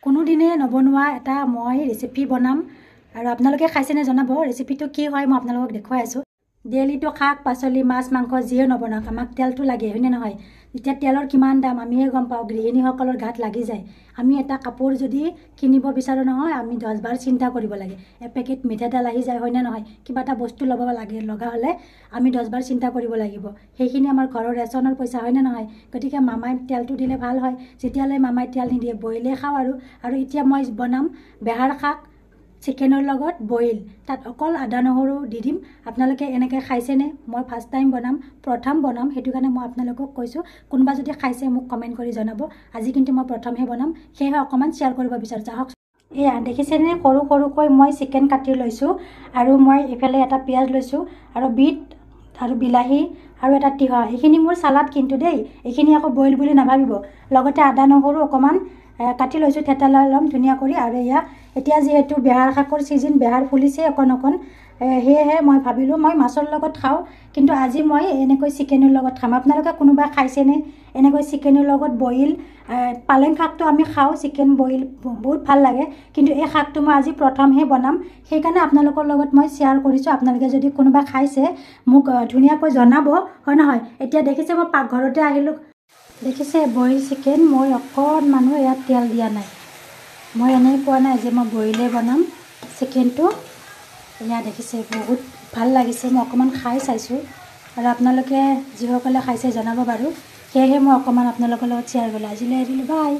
কোনোদিনে নবনোৱা এটা মই ৰেচিপি বনাম আৰু আপোনালোকে খাইছেনে জনাব। ৰেচিপিটো কি হয় মই আপোনালোকক দেখুৱাই আছোঁ। ডেইলিটো শাক পাচলি মাছ মাংস যিয়ে নবনাওক আমাক তেলটো লাগে, হয়নে নহয়? এতিয়া তেলৰ কিমান দাম আমিহে গম পাওঁ, গৃহিণীসকলৰ গাত লাগি যায়। আমি এটা কাপোৰ যদি কিনিব বিচাৰোঁ নহয়, আমি 10 বাৰ চিন্তা কৰিব লাগে। এপেকেট মিঠাতেল আহি যায়, হয়নে নহয়? কিবা এটা বস্তু ল'ব লগা হ'লে আমি 10 বাৰ চিন্তা কৰিব লাগিব। সেইখিনি আমাৰ ঘৰৰ ৰেচনৰ পইচা, হয়নে নহয়? গতিকে মামাই তেলটো দিলে ভাল হয়। যেতিয়ালৈ মামাই তেল নিদিয়ে বইলে খাওঁ আৰু এতিয়া মই বনাম বেহাৰ শাক চিকেনৰ লগত বইল। তাত অকল আদা নহৰু দি দিম। আপোনালোকে এনেকৈ খাইছেনে? মই ফাৰ্ষ্ট টাইম বনাম, প্ৰথম বনাম, সেইটো কাৰণে মই আপোনালোকক কৈছোঁ। কোনোবা যদি খাইছে মোক কমেণ্ট কৰি জনাব। আজি কিন্তু মই প্ৰথমহে বনাম, সেয়েহে অকণমান শ্বেয়াৰ কৰিব বিচাৰিছোঁ। আহক। এয়া দেখিছেনে সৰু সৰুকৈ মই চিকেন কাটি লৈছোঁ আৰু মই এইফালে এটা পিঁয়াজ লৈছোঁ আৰু বিট আৰু বিলাহী আৰু এটা তিয়ঁহ। এইখিনি মোৰ চালাড কিন্তু দেই, এইখিনি আকৌ বইল বুলি নাভাবিব। লগতে আদা নহৰু অকণমান কাটি লৈছোঁ, থেতেলাই ল'ম ধুনীয়া কৰি। আৰু এতিয়া যিহেতু বেহাৰ শাকৰ ছিজন, বেহাৰ ফুলিছে অকণ অকণ, সেয়েহে মই ভাবিলোঁ মই মাছৰ লগত খাওঁ, কিন্তু আজি মই এনেকৈ চিকেনৰ লগত খাম। আপোনালোকে কোনোবাই খাইছেনে এনেকৈ চিকেনৰ লগত বইল? পালেং শাকটো আমি খাওঁ, চিকেন বইল বহুত ভাল লাগে, কিন্তু এই শাকটো মই আজি প্ৰথমহে বনাম, সেইকাৰণে আপোনালোকৰ লগত মই শ্বেয়াৰ কৰিছোঁ। আপোনালোকে যদি কোনোবা খাইছে মোক ধুনীয়াকৈ জনাব, হয় নহয়? এতিয়া দেখিছে মই পাকঘৰতে আহিলোঁ। দেখিছে বইল চিকেন, মই অকণমানো ইয়াত তেল দিয়া নাই। মই এনেই কোৱা নাই যে মই বইলে বনাম চিকেনটো। এয়া দেখিছে বহুত ভাল লাগিছে, মই অকণমান খাই চাইছোঁ আৰু আপোনালোকে যিসকলে খাইছে জনাব বাৰু। সেয়েহে মই অকণমান আপোনালোকৰ লগত শ্বেয়াৰ কৰিলোঁ। আজিলৈ এৰিলোঁ, বাই।